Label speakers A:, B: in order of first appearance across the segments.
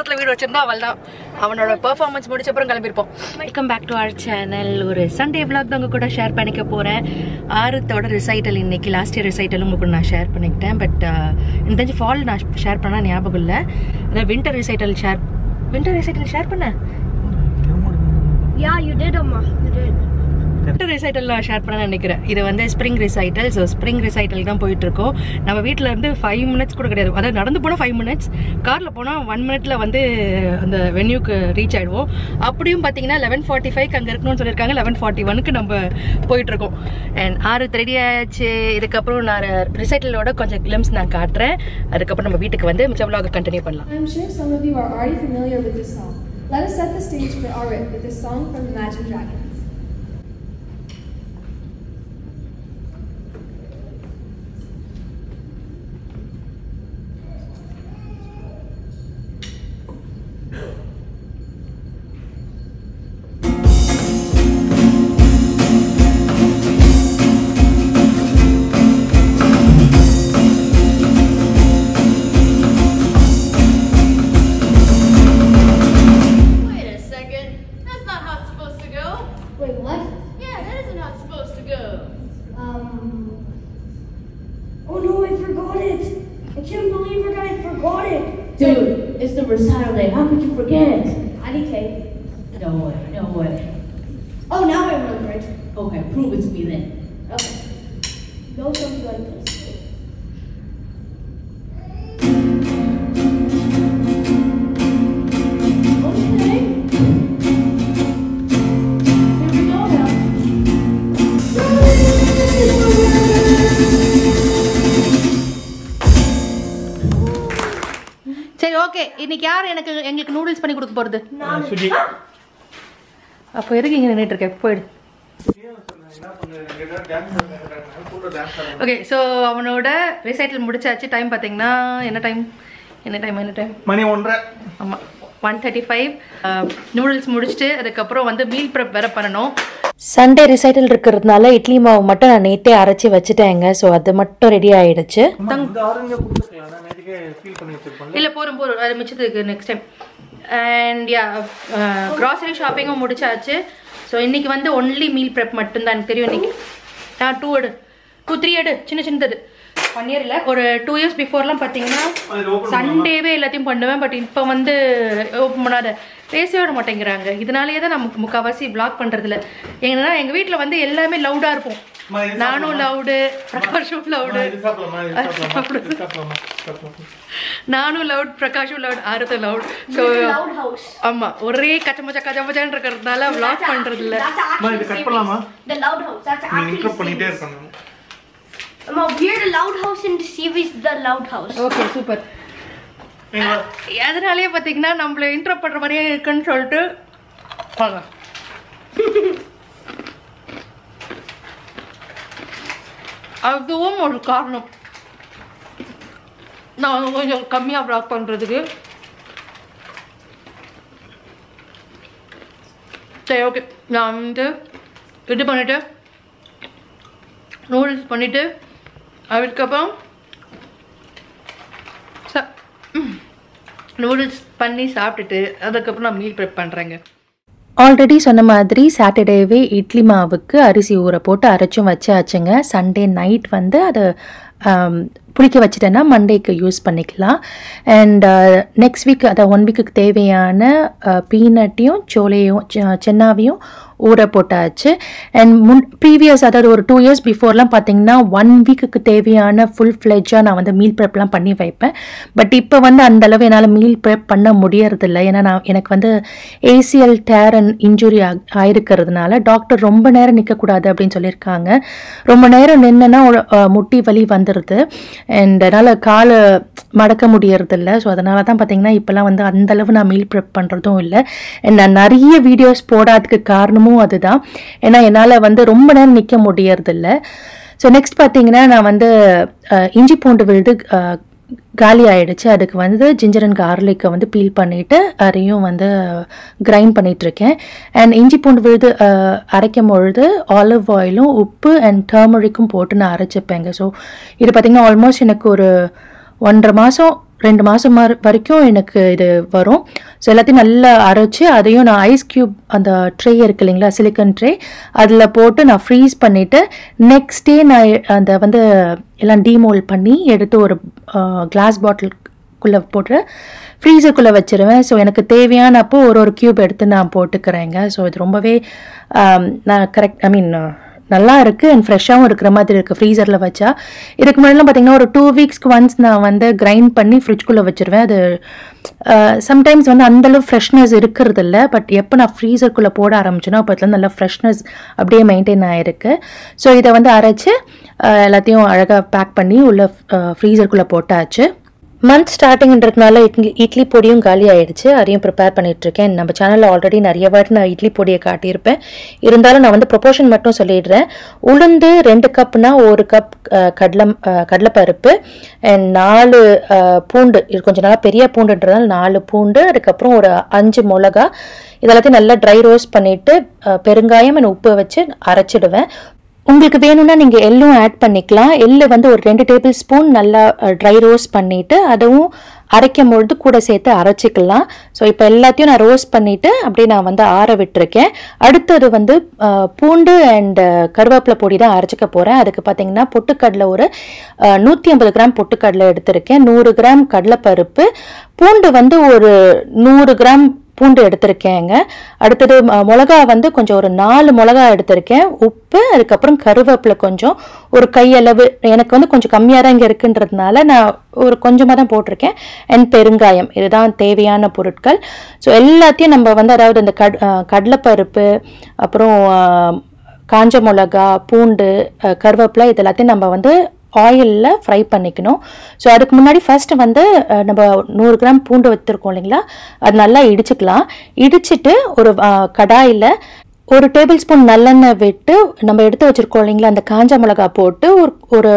A: பக்கத்துல வீடு வச்சிருந்தா அவள்தான் அவனோட பெர்ஃபார்மன்ஸ் முடிச்ச அப்புறம் கிளம்பிருப்போம். Welcome back to our channel. ஒரு சண்டே vlog தான் உங்க கூட ஷேர் பண்ணிக்க போறேன். ஆறுத்தோட ரிசைட்டல் இன்னைக்கு லாஸ்ட் இயர் ரிசைட்டல் உங்க கூட நான் ஷேர் பண்ணிக்கிட்டேன். பட் இந்த தெரிஞ்சு ஃபால் நான் ஷேர் பண்ணா ஞாபகம் இல்லை. அதான் வின்டர் ரிசைட்டல் ஷேர் பண்ணேன்.
B: Yeah, you did, Amma. You did.
A: Winter recital நான் ஷேர் பண்ண நினைக்கிறேன். இது வந்து spring recital. So spring recital தான் போயிட்டு இருக்கோம். நம்ம வீட்டில் இருந்து 5 minutes கூட கிடையாது. அதாவது நடந்து போனால் 5 minutes, காரில் போனால் 1 minute வந்து அந்த வென்யூக்கு ரீச் ஆகிடுவோம். அப்படியும் பார்த்தீங்கன்னா 11:45 அங்கே இருக்கணும்னு சொல்லியிருக்காங்க. 11:41 நம்ம போயிட்டு இருக்கோம். அண்ட் 6 ரெடி ஆச்சு. இதுக்கப்புறம் நான் ரிசைட்டலோட கொஞ்சம் கிளிம்ஸ் நான் காட்டுறேன். அதுக்கப்புறம் நம்ம வீட்டுக்கு வந்து மிச்ச vlog கண்டினியூ பண்ணலாம்.
C: I'm sure some of you are already familiar with this song. Let us set the stage for Arit with this song from Imagine Dragons.
B: Wait, what?
D: Yeah, that isn't how it's supposed to go.
B: Oh no, I forgot it. I can't believe I forgot it.
D: Dude, it's the recital day. How could you forget?
B: IDK.
D: No way, no way.
B: Oh, now I remember it.
D: Okay, prove it to me then.
B: Okay. Go something like this.
D: Okay. Here we go now.
A: சரி, okay. இன்னைக்கு யார் எங்களுக்கு noodles பண்ணி கொடுக்க போறது? அப்போ எதுக்கு இங்கே நின்றுட்டு இருக்கேன்? போயிடு. ஓகே, ஸோ அவனோட ரிசைட்டல் முடிச்சாச்சு. டைம் பார்த்தீங்கன்னா என்ன டைம் மணி 1:30. ஆமாம், 1:35. நூடுல்ஸ் முடிச்சுட்டு அதுக்கப்புறம் வந்து மீல் ப்ரெப் வேற பண்ணணும். சண்டே ரிசைட்டல் இருக்கிறதுனால இட்லி மாவு மட்டும் நான் நேற்றே அரைச்சி வச்சுட்டேங்க. ஸோ அது மட்டும் ரெடி ஆயிடுச்சு. இல்லை, போகிறோம் அது மிச்சத்துக்கு next time. And yeah, grocery ஷாப்பிங்கும் முடிச்சாச்சு. ஸோ இன்னைக்கு வந்து ஒன்லி மீல் ப்ரெப் மட்டும்தான். எனக்கு தெரியும் இன்னைக்கு 2-3 எடு சின்னது 1 year இல்லை, ஒரு 2 years பிஃபோர்லாம் பார்த்தீங்கன்னா சண்டேவே எல்லாத்தையும் பண்ணுவேன். பட் இப்போ வந்து ஓப்பன் பண்ணாத பேசவே விட மாட்டேங்கிறாங்க. இதனாலேயே தான் நமக்கு முக்கால்வாசி விளாக் பண்ணுறதில்ல. ஏன்னா எங்கள் வீட்டில் வந்து எல்லாமே லவுடாக இருப்போம். நானும் லவுடு, பிரகாஷும் லவுடு, நானும் லவுட், பிரகாஷும் லவுட், ஆறுத்தும் லவுட். ஸோ ஆமா, ஒரே கச்சமச்சான்னு இருக்கிறதுனால விளாக் பண்றது இல்ல.
B: The loud house. That's actually we're the loud house in the series The Loud House.
A: Okay, super. அதனாலேயே பார்த்தீங்கன்னா நம்மள இன்ட்ரோ பண்ற மாதிரியே இருக்குன்னு சொல்லிட்டு வாங்க. அதுவும் ஒரு காரணம், நான் கொஞ்சம் கம்மியாக ப்ளாக் பண்ணுறதுக்கு. சரி, ஓகே. நான் வந்து இது பண்ணிவிட்டு நூடுல்ஸ் பண்ணிவிட்டு அதுக்கப்புறம் நூடுல்ஸ் பண்ணி சாப்பிட்டுட்டு அதுக்கப்புறம் நான் மீல் ப்ரெப் பண்ணுறேங்க. ஆல்ரெடி சொன்ன மாதிரி சாட்டர்டேவே இட்லி மாவுக்கு அரிசி ஊற போட்டு அரைச்சும் வச்சாச்சுங்க. சண்டே நைட் வந்து அதை புளிக்க வச்சுட்டேன்னா மண்டேக்கு யூஸ் பண்ணிக்கலாம். அண்ட் நெக்ஸ்ட் வீக், அதை 1 வீக்குக்கு தேவையான பீனட்டையும் சோலையும் சென்னாவையும் ஊற போட்டாச்சு. அண்ட் ப்ரீவியஸ், அதாவது ஒரு 2 years பிஃபோர்லாம் பார்த்தீங்கன்னா 1 வீக்குக்கு தேவையான ஃபுல் ஃப்ளெஜ்ஜாக நான் வந்து மீல் ப்ரெப்லாம் பண்ணி வைப்பேன். பட் இப்போ வந்து அந்தளவு என்னால் மீல் ப்ரெப் பண்ண முடியறதில்ல. ஏன்னா எனக்கு வந்து ACL டேர் அண்ட் இன்ஜுரி ஆயிருக்கிறதுனால டாக்டர் ரொம்ப நேரம் நிற்கக்கூடாது அப்படின்னு சொல்லியிருக்காங்க. ரொம்ப நேரம் நின்றுனா முட்டி வலி வந்துடுது. அண்ட் அதனால் காலை மடக்க முடியறதில்ல. ஸோ அதனால தான் பார்த்தீங்கன்னா இப்போலாம் வந்து அந்தளவு நான் மீல் ப்ரெப் பண்ணுறதும் இல்லை. நான் நிறைய வீடியோஸ் போடாததுக்கு காரணமும் அதுதான். ஏன்னா என்னால் வந்து ரொம்ப நேரம் நிற்க முடியறதில்ல. ஸோ நெக்ஸ்ட் பார்த்தீங்கன்னா நான் வந்து இஞ்சி பூண்டு விழுது காலி ஆகிடுச்சு. அதுக்கு வந்து ஜிஞ்சர் அண்ட் கார்லிக்கை வந்து பீல் பண்ணிவிட்டு அதையும் வந்து கிரைண்ட் பண்ணிகிட்ருக்கேன். அண்ட் இஞ்சி பூண்டு விழுது அரைக்கும் பொழுது ஆலிவ் ஆயிலும் உப்பு அண்ட் டர்மரிக்கும் போட்டு நான் அரைச்சிப்பேங்க. ஸோ இது பார்த்திங்கன்னா ஆல்மோஸ்ட் எனக்கு ஒரு 1.5 மாதம் 2 மாதம் வரைக்கும் எனக்கு இது வரும். ஸோ எல்லாத்தையும் நல்லா அரைச்சி அதையும் நான் ஐஸ் க்யூப் அந்த ட்ரே இருக்குது இல்லைங்களா, சிலிக்கன் ட்ரே, அதில் போட்டு நான் ஃப்ரீஸ் பண்ணிவிட்டு நெக்ஸ்ட் டே நான் அந்த வந்து எல்லாம் டீமோல்ட் பண்ணி எடுத்து ஒரு கிளாஸ் பாட்டிலுக்குள்ளே போட்டு ஃப்ரீசருக்குள்ளே வச்சுருவேன். ஸோ எனக்கு தேவையானப்போ ஒரு க்யூப் எடுத்து நான் போட்டுக்கிறேங்க. ஸோ இது ரொம்பவே நான் நல்லா இருக்குது அண்ட் ஃப்ரெஷ்ஷாகவும் இருக்கிற மாதிரி இருக்குது ஃப்ரீசரில் வச்சா. இதுக்கு முன்னாடிலாம் பார்த்திங்கன்னா ஒரு 2 வீக்ஸ்க்கு ஒன்ஸ் நான் வந்து கிரைண்ட் பண்ணி ஃப்ரிட்ஜ்குள்ளே வச்சுருவேன். அது சம்டைம்ஸ் வந்து அந்தளவு ஃப்ரெஷ்னஸ் இருக்கிறது இல்லை. பட் எப்போ நான் ஃப்ரீசருக்குள்ளே போட ஆரம்பிச்சேனோ அப்போத்துல நல்லா ஃப்ரெஷ்னஸ் அப்படியே மெயின்டைன் ஆகிருக்கு. ஸோ இதை வந்து அரைச்சி எல்லாத்தையும் அழகாக பேக் பண்ணி உள்ள ஃப்ரீசருக்குள்ளே போட்டாச்சு. மந்த் ஸ்டார்டிங்கிறதுனால இட்லி பொடியும் காலி ஆகிடுச்சு. அதையும் ப்ரிப்பேர் பண்ணிகிட்ருக்கேன். நம்ம சேனலில் ஆல்ரெடி நிறைய வாட்டி நான் இட்லி பொடியை காட்டியிருப்பேன். இருந்தாலும் நான் வந்து ப்ரொபோர்ஷன் மட்டும் சொல்லிடுறேன். உளுந்து 2 கப்னா 1 கப் கடலைப்பருப்பு அண்ட் 4 பூண்டு, இது கொஞ்சம் நல்லா பெரிய பூண்டுன்றதுனால 4 பூண்டு, அதுக்கப்புறம் ஒரு 5 மிளகா, இதெல்லாத்தையும் நல்லா ட்ரை ரோஸ்ட் பண்ணிவிட்டு பெருங்காயம் அண்ட் உப்பு வச்சு அரைச்சிடுவேன். உங்களுக்கு வேணும்னா நீங்கள் எள்ளும் ஆட் பண்ணிக்கலாம். எள்ளு வந்து ஒரு 2 டேபிள் ஸ்பூன் நல்லா ட்ரை ரோஸ்ட் பண்ணிவிட்டு அதுவும் அரைக்கும் பொழுது கூட சேர்த்து அரைச்சிக்கலாம். ஸோ இப்போ எல்லாத்தையும் நான் ரோஸ்ட் பண்ணிவிட்டு அப்படியே நான் வந்து ஆற விட்டுருக்கேன். அடுத்தது வந்து பூண்டு அண்ட் கருவேப்பிலை பொடி தான் அரைச்சிக்க போகிறேன். அதுக்கு பார்த்தீங்கன்னா பொட்டுக்கடலை ஒரு 150 கிராம் பொட்டுக்கடலை எடுத்திருக்கேன், 100 கிராம் கடலைப்பருப்பு, பூண்டு வந்து ஒரு 100 கிராம் பூண்டு எடுத்திருக்கேங்க. அடுத்தது மிளகா வந்து கொஞ்சம் ஒரு 4 மிளகா எடுத்திருக்கேன், உப்பு, அதுக்கப்புறம் கருவேப்பிலை கொஞ்சம் ஒரு கையளவு, எனக்கு வந்து கொஞ்சம் கம்மியாக தான் இங்கே இருக்குன்றதுனால நான் ஒரு கொஞ்சமாக தான் போட்டிருக்கேன், அண்ட் பெருங்காயம். இதுதான் தேவையான பொருட்கள். ஸோ எல்லாத்தையும் நம்ம வந்து அதாவது இந்த கடலைப்பருப்பு, அப்புறம் காஞ்ச மிளகா, பூண்டு, கருவேப்பிலை, இது எல்லாத்தையும் நம்ம வந்து ஆயிலில் ஃப்ரை பண்ணிக்கணும். ஸோ அதுக்கு முன்னாடி ஃபஸ்ட்டு வந்து நம்ம 100 கிராம் பூண்டு வச்சுருக்கோம் இல்லைங்களா, அது நல்லா இடிச்சுக்கலாம். இடிச்சிட்டு ஒரு கடாயில் 1 டேபிள் ஸ்பூன் நல்லெண்ணெய் விட்டு நம்ம எடுத்து வச்சுருக்கோம் இல்லைங்களா, அந்த காஞ்ச மிளகா போட்டு ஒரு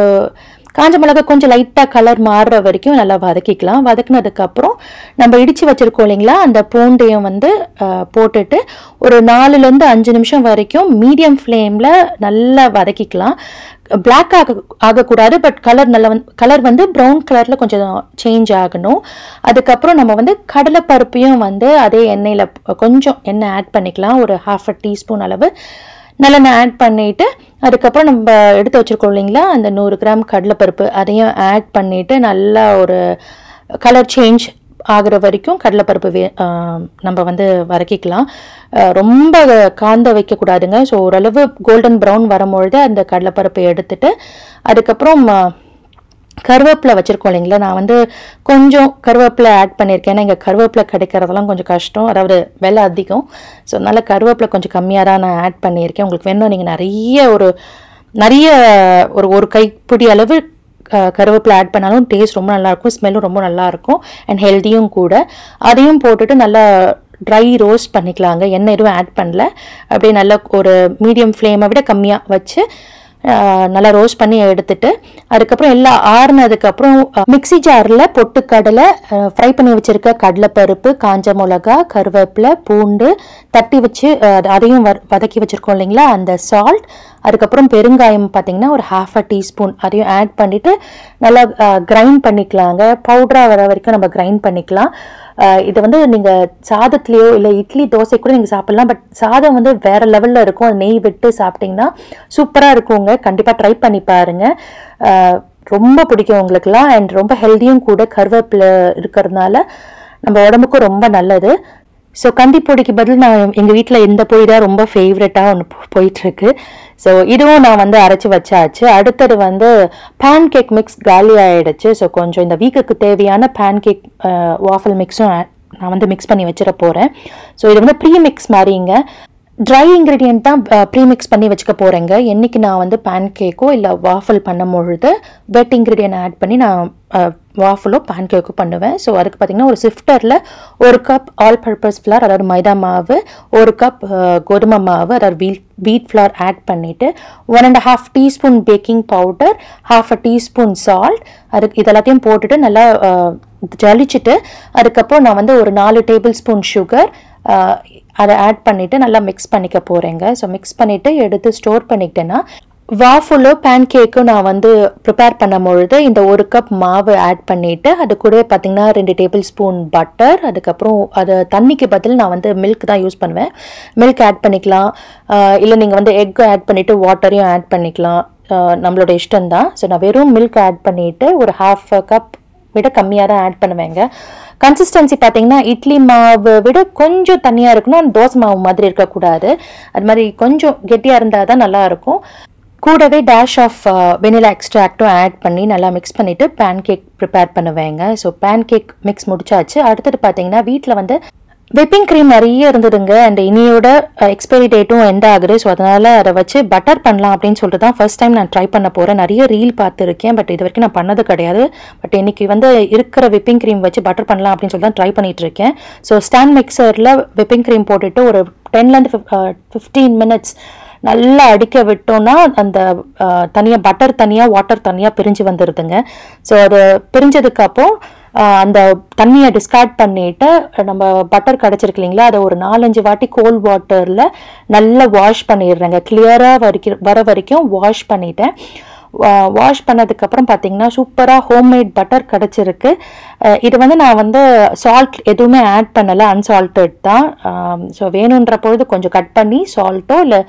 A: காஞ்ச மிளகா கொஞ்சம் லைட்டாக கலர் மாறுற வரைக்கும் நல்லா வதக்கிக்கலாம். வதக்கினதுக்கப்புறம் நம்ம இடித்து வச்சுருக்கோம் இல்லைங்களா, அந்த பூண்டையும் வந்து போட்டுட்டு ஒரு 4லேருந்து 5 நிமிஷம் வரைக்கும் மீடியம் ஃப்ளேமில் நல்லா வதக்கிக்கலாம். பிளாக் ஆகக்கூடாது, பட் கலர் வந்து ப்ரௌன் கலரில் கொஞ்சம் சேஞ்ச் ஆகணும். அதுக்கப்புறம் நம்ம வந்து கடலைப்பருப்பையும் வந்து அதே எண்ணெயில் கொஞ்சம் எண்ணெய் ஆட் பண்ணிக்கலாம், ஒரு 1/2 டீஸ்பூன் அளவு நல்லெண்ணெய் ஆட் பண்ணிவிட்டு அதுக்கப்புறம் நம்ம எடுத்து வச்சுருக்கோம் இல்லைங்களா அந்த 100 கிராம் கடலைப்பருப்பு, அதையும் ஆட் பண்ணிவிட்டு நல்லா ஒரு கலர் சேஞ்ச் ஆகிற வரைக்கும் கடலைப்பருப்பு நம்ம வந்து வதக்கிக்கலாம். ரொம்ப காந்த வைக்கக்கூடாதுங்க. ஸோ ஓரளவு கோல்டன் ப்ரௌன் வரும்பொழுது அந்த கடலைப்பருப்பை எடுத்துட்டு அதுக்கப்புறம் கருவேப்பிலை வச்சுருக்கோம் இல்லைங்களா, நான் வந்து கொஞ்சம் கருவேப்பிலை ஆட் பண்ணியிருக்கேன். ஏன்னா இங்கே கருவேப்பிலை கிடைக்கிறதெல்லாம் கொஞ்சம் கஷ்டம், அதாவது விலை அதிகம். ஸோ அதனால் கருவேப்பிலை கொஞ்சம் கம்மியாக தான் நான் ஆட் பண்ணியிருக்கேன். உங்களுக்கு வேணும் நீங்கள் நிறைய ஒரு கைப்பிடி அளவு கருவேப்பிலை ஆட் பண்ணாலும் டேஸ்ட் ரொம்ப நல்லாயிருக்கும், ஸ்மெல்லும் ரொம்ப நல்லாயிருக்கும் அண்ட் ஹெல்த்தியும் கூட. அதையும் போட்டுட்டு நல்லா ட்ரை ரோஸ்ட் பண்ணிக்கலாங்க. எண்ணெய் எதுவும் ஆட் பண்ணல, அப்படியே நல்லா ஒரு மீடியம் ஃப்ளேமை விட கம்மியாக வச்சு நல்லா ரோஸ்ட் பண்ணி எடுத்துட்டு அதுக்கப்புறம் எல்லாம் ஆறுனதுக்கப்புறம் மிக்சி ஜாரில் பொட்டுக்கடலை, ஃப்ரை பண்ணி வச்சுருக்க கடலைப்பருப்பு, காஞ்ச மிளகா, கருவேப்பிலை, பூண்டு தட்டி வச்சு அதையும் வதக்கி வச்சுருக்கோம் இல்லைங்களா, அந்த சால்ட், அதுக்கப்புறம் பெருங்காயம் பார்த்திங்கன்னா ஒரு 1/2 டீஸ்பூன் அதையும் ஆட் பண்ணிவிட்டு நல்லா கிரைண்ட் பண்ணிக்கலாங்க. பவுடராக வர வரைக்கும் நம்ம கிரைண்ட் பண்ணிக்கலாம். இது வந்து நீங்கள் சாதத்துலேயோ இல்லை இட்லி தோசை கூட நீங்கள் சாப்பிட்லாம். பட் சாதம் வந்து வேறு லெவலில் இருக்கும், அது நெய் விட்டு சாப்பிட்டிங்கன்னா சூப்பராக இருக்குங்க. கண்டிப்பாக ட்ரை பண்ணி பாருங்கள், ரொம்ப பிடிக்கும் உங்களுக்குலாம். அண்ட் ரொம்ப ஹெல்த்தியும் கூட, கருவேப்பிலை இருக்கிறதுனால நம்ம உடம்புக்கும் ரொம்ப நல்லது. ஸோ கண்டிப்பொடிக்கு பதில் நான் எங்கள் வீட்டில் இந்த பொடி தான் ரொம்ப ஃபேவரட்டாக ஒன்று போயிட்டுருக்கு. ஸோ இதுவும் நான் வந்து அரைச்சி வச்சாச்சு. அடுத்தது வந்து பேன் கேக் மிக்ஸ் காலி ஆகிடுச்சு. ஸோ கொஞ்சம் இந்த வீக்குக்கு தேவையான பேன் கேக் வாஃபல் மிக்ஸும் நான் வந்து மிக்ஸ் பண்ணி வச்சிட போகிறேன். ஸோ இது வந்து ப்ரீ மிக்ஸ் மாதிரிங்க, ட்ரை இன்க்ரீடியன்ட் தான் ப்ரீ மிக்ஸ் பண்ணி வச்சுக்க போகிறேங்க. என்றைக்கு நான் வந்து பேன் கேக்கோ இல்லை வாஃபல் பண்ணும் பொழுது வெட் இன்க்ரீடியன்ட் ஆட் பண்ணி நான் வாஃபலோ பேன் கேக்கோ பண்ணுவேன். ஸோ அதுக்கு பார்த்திங்கன்னா ஒரு சிஃப்டரில் 1 கப் ஆல் பர்பஸ் ஃப்ளார், அதாவது மைதா மாவு, 1 கப் கோதுமை மாவு, அதாவது வீட் ஃப்ளார் ஆட் பண்ணிவிட்டு 1.5 teaspoon baking powder, 1/2 teaspoon salt, இதெல்லாத்தையும் போட்டுட்டு நல்லா ஜலிச்சுட்டு அதுக்கப்புறம் நான் வந்து ஒரு 4 டேபிள் ஸ்பூன் சுகர் அதை ஆட் பண்ணிவிட்டு நல்லா மிக்ஸ் பண்ணிக்க போகிறேங்க. ஸோ மிக்ஸ் பண்ணிவிட்டு எடுத்து ஸ்டோர் பண்ணிக்கிட்டேன்னா வாஃபுலோ பேன் கேக்கும் நான் வந்து ப்ரிப்பேர் பண்ணும்பொழுது இந்த 1 கப் மாவு ஆட் பண்ணிவிட்டு அது கூட பார்த்திங்கன்னா 2 டேபிள் ஸ்பூன் பட்டர், அதுக்கப்புறம் அது தண்ணிக்கு பதில் நான் வந்து மில்க் தான் யூஸ் பண்ணுவேன். மில்க் ஆட் பண்ணிக்கலாம், இல்லை நீங்கள் வந்து எக் ஆட் பண்ணிவிட்டு வாட்டரையும் ஆட் பண்ணிக்கலாம், நம்மளோட இஷ்டம்தான். ஸோ நான் வெறும் மில்க் ஆட் பண்ணிவிட்டு ஒரு 1/2 கப் விட கம்மியாக தான் ஆட் பண்ணுவேங்க. கன்சிஸ்டன்சி பார்த்தீங்கன்னா இட்லி மாவு விட கொஞ்சம் தண்ணியாக இருக்கணும், தோசை மாவு மாதிரி இருக்கக்கூடாது. அது மாதிரி கொஞ்சம் கெட்டியாக இருந்தால் தான் நல்லாயிருக்கும். கூடவே டேஷ் ஆஃப் வெனிலா எக்ஸ்ட்ராக்டும் ஆட் பண்ணி நல்லா மிக்ஸ் பண்ணிவிட்டு பேன் கேக் ப்ரிப்பேர் பண்ணுவேங்க. ஸோ பேன் கேக் மிக்ஸ் முடிச்சாச்சு. அடுத்தது பார்த்தீங்கன்னா வீட்டில் வந்து விப்பிங் க்ரீம் நிறைய இருந்ததுங்க. அண்ட் இனியோட எக்ஸ்பைரி டேட்டும் எண்ட் ஆகுது. ஸோ அதனால் அதை வச்சு பட்டர் பண்ணலாம் அப்படின்னு சொல்லிட்டு தான் ஃபர்ஸ்ட் டைம் நான் ட்ரை பண்ண போகிறேன். நிறைய ரீல் பார்த்துருக்கேன், பட் இது வரைக்கும் நான் பண்ணது கிடையாது. பட் இன்னைக்கு வந்து இருக்கிற விப்பிங் க்ரீம் வச்சு பட்டர் பண்ணலாம் அப்படின்னு சொல்லி தான் ட்ரை பண்ணிட்டு இருக்கேன். ஸோ ஸ்டாண்ட் மிக்சரில் விப்பிங் க்ரீம் போட்டுட்டு ஒரு 10 to 15 minutes நல்லா அடிக்க விட்டோம்னா அந்த தனியாக பட்டர் தனியாக வாட்டர் தனியாக பிரிஞ்சு வந்துடுதுங்க. ஸோ அது பிரிஞ்சதுக்கப்புறம் அந்த தண்ணியை டிஸ்கார்ட் பண்ணிவிட்டு நம்ம பட்டர் கிடச்சிருக்கு இல்லைங்களா, அதை ஒரு 4-5 வாட்டி கோல்ட் வாட்டரில் நல்லா வாஷ் பண்ணிடுறேங்க. கிளியராக வர வரைக்கும் வாஷ் பண்ணிட்டேன். வாஷ் பண்ணதுக்கப்புறம் பார்த்தீங்கன்னா சூப்பராக ஹோம்மேட் பட்டர் கிடச்சிருக்கு. இது வந்து நான் வந்து சால்ட் எதுவுமே ஆட் பண்ணலை, அன்சால்ட்டட் தான். ஸோ வேணுன்ற பொழுது கொஞ்சம் கட் பண்ணி சால்ட்டோ இல்லை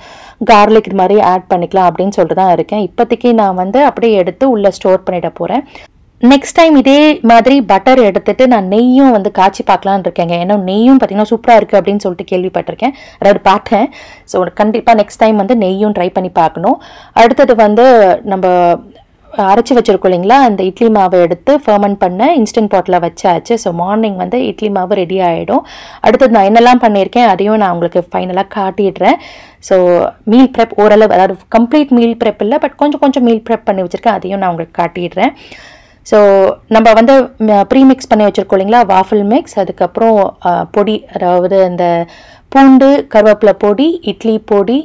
A: கார்லிக் இது மாதிரி ஆட் பண்ணிக்கலாம் அப்படின்னு சொல்லிட்டு தான் இருக்கேன். இப்போதைக்கு நான் வந்து அப்படியே எடுத்து உள்ளே ஸ்டோர் பண்ணிட போகிறேன். நெக்ஸ்ட் டைம் இதே மாதிரி பட்டர் எடுத்துட்டு நான் நெய்யும் வந்து காய்ச்சி பார்க்கலான்னு இருக்கேங்க. ஏன்னா நெய்யும் பார்த்தீங்கன்னா சூப்பராக இருக்குது அப்படின்னு சொல்லிட்டு கேள்விப்பட்டிருக்கேன், அதாவது பார்த்தேன். ஸோ கண்டிப்பாக நெக்ஸ்ட் டைம் வந்து நெய்யும் ட்ரை பண்ணி பார்க்கணும். அடுத்தது வந்து நம்ம அரைச்சி வச்சுருக்கோம் இல்லைங்களா, அந்த இட்லி மாவை எடுத்து ஃபர்மெண்ட் பண்ண இன்ஸ்டன்ட் பாட்டில் வச்சாச்சு. ஸோ மார்னிங் வந்து இட்லி மாவு ரெடி ஆகிடும். அடுத்தது நான் என்னெல்லாம் பண்ணியிருக்கேன் அதையும் நான் உங்களுக்கு ஃபைனலாக காட்டிடுறேன். ஸோ மீல் ப்ரெப் ஓரளவு, அதாவது கம்ப்ளீட் மீல் ப்ரெப் இல்லை, பட் கொஞ்சம் மீல் ப்ரெப் பண்ணி வச்சுருக்கேன், அதையும் நான் உங்களுக்கு காட்டிடுறேன். ஸோ நம்ம வந்து ப்ரீ மிக்ஸ் பண்ணி வச்சுருக்கோம் இல்லைங்களா, வாஃபிள் மிக்ஸ், அதுக்கப்புறம் பொடி, அதாவது இந்த பூண்டு கருவேப்பிலை பொடி, இட்லி பொடி,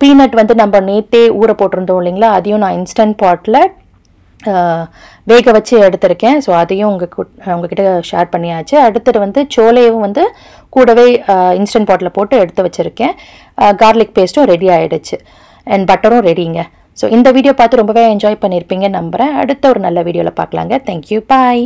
A: பீனட் வந்து நம்ம நேற்றே ஊற போட்டிருந்தோம் இல்லைங்களா, அதையும் நான் இன்ஸ்டன்ட் பாட்டில் வேக வச்சு எடுத்திருக்கேன். ஸோ அதையும் உங்ககிட்ட ஷேர் பண்ணியாச்சு. அடுத்தது வந்து சோலையும் வந்து கூடவே இன்ஸ்டன்ட் பாட்டில் போட்டு எடுத்து வச்சுருக்கேன். கார்லிக் பேஸ்ட்டும் ரெடி ஆகிடுச்சு அண்ட் பட்டரும் ரெடிங்க. ஸோ இந்த வீடியோ பார்த்து ரொம்பவே என்ஜாய் பண்ணியிருப்பீங்க நம்புகிறேன். அடுத்த ஒரு நல்ல வீடியோவில் பார்க்கலாங்க. தேங்க்யூ, பாய்.